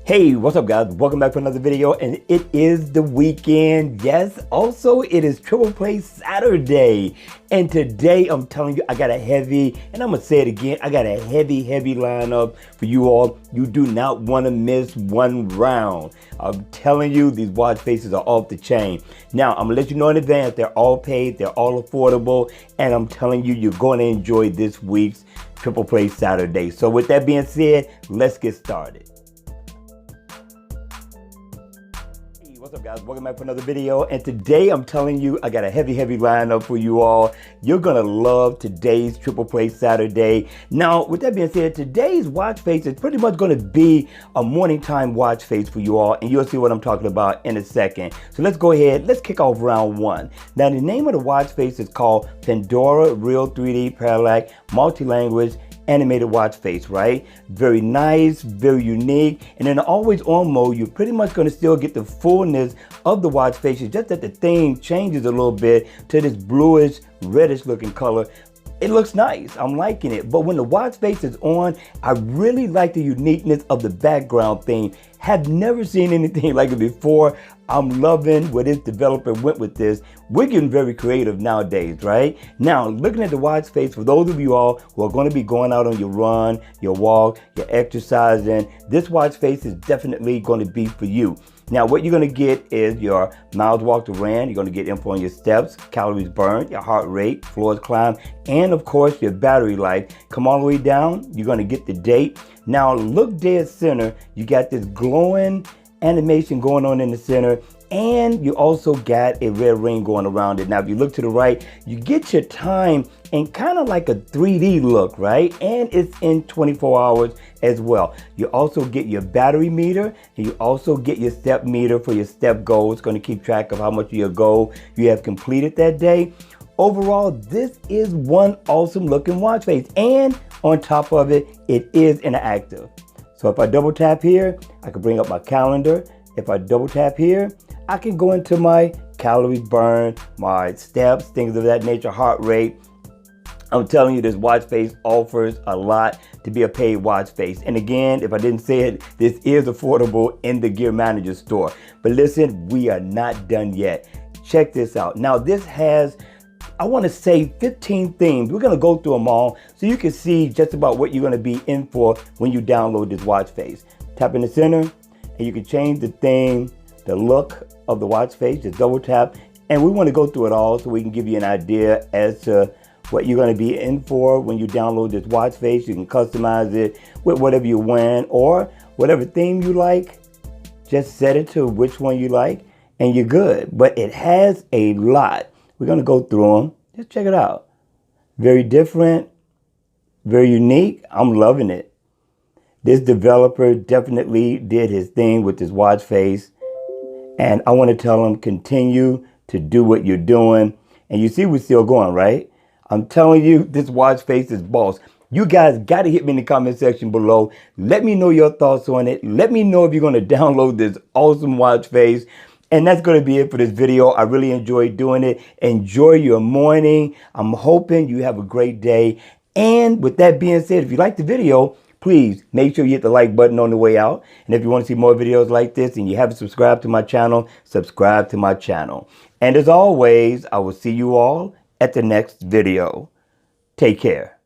Hey, what's up guys? Welcome back to another video, and it is the weekend. Yes, also it is Triple Play Saturday. And today I'm telling you, I got a heavy, and I'm gonna say it again, I got a heavy lineup for you all. You do not want to miss one round. I'm telling you, these watch faces are off the chain. Now, I'm gonna let you know in advance, they're all paid, they're all affordable, and I'm telling you, you're gonna enjoy this week's Triple Play Saturday. So with that being said, let's get started. What's up guys, welcome back for another video, and today I'm telling you I got a heavy lineup for you all. You're gonna love today's Triple Play Saturday. Now with that being said, today's watch face is pretty much gonna be a morning time watch face for you all, and you'll see what I'm talking about in a second. So let's go ahead, let's kick off round one. Now the name of the watch face is called Pandora Real 3D Parallax Multi-Language Animated Watch Face, right? Very nice, very unique. And in the always on mode, you're pretty much going to still get the fullness of the watch face. It's just that the thing changes a little bit to this bluish, reddish looking color. It looks nice, I'm liking it. But when the watch face is on, I really like the uniqueness of the background theme. Have never seen anything like it before. I'm loving where this developer went with this. We're getting very creative nowadays, right? Now, looking at the watch face, for those of you all who are going to be going out on your run, your walk, your exercising, this watch face is definitely going to be for you. Now, what you're going to get is your miles walked or ran. You're going to get info on your steps, calories burned, your heart rate, floors climbed, and of course, your battery life. Come all the way down, you're going to get the date. Now, look dead center. You got this glowing animation going on in the center, and you also got a red ring going around it. Now, if you look to the right, you get your time in kind of like a 3D look, right? And it's in 24 hours as well. You also get your battery meter, and you also get your step meter for your step goal. It's going to keep track of how much of your goal you have completed that day. Overall, this is one awesome looking watch face, and on top of it, it is interactive. So if I double tap here, I can bring up my calendar. If I double tap here, I can go into my calories burned, my steps, things of that nature, heart rate. I'm telling you, this watch face offers a lot to be a paid watch face. And again, if I didn't say it, this is affordable in the Gear Manager store. But listen, we are not done yet. Check this out. Now this has, I want to say 15 themes. We're going to go through them all so you can see just about what you're going to be in for when you download this watch face. Tap in the center and you can change the theme, the look of the watch face. Just double tap, and we want to go through it all so we can give you an idea as to what you're going to be in for when you download this watch face. You can customize it with whatever you want or whatever theme you like. Just set it to which one you like and you're good. But it has a lot. We're going to go through them. Just check it out. Very different, very unique. I'm loving it. This developer definitely did his thing with this watch face. And I want to tell him, continue to do what you're doing. And you see we're still going, right? I'm telling you, this watch face is boss. You guys got to hit me in the comment section below. Let me know your thoughts on it. Let me know if you're going to download this awesome watch face. And that's going to be it for this video. I really enjoyed doing it. Enjoy your morning. I'm hoping you have a great day. And with that being said, if you like the video, please make sure you hit the like button on the way out. And if you want to see more videos like this and you haven't subscribed to my channel, subscribe to my channel. And as always, I will see you all at the next video. Take care.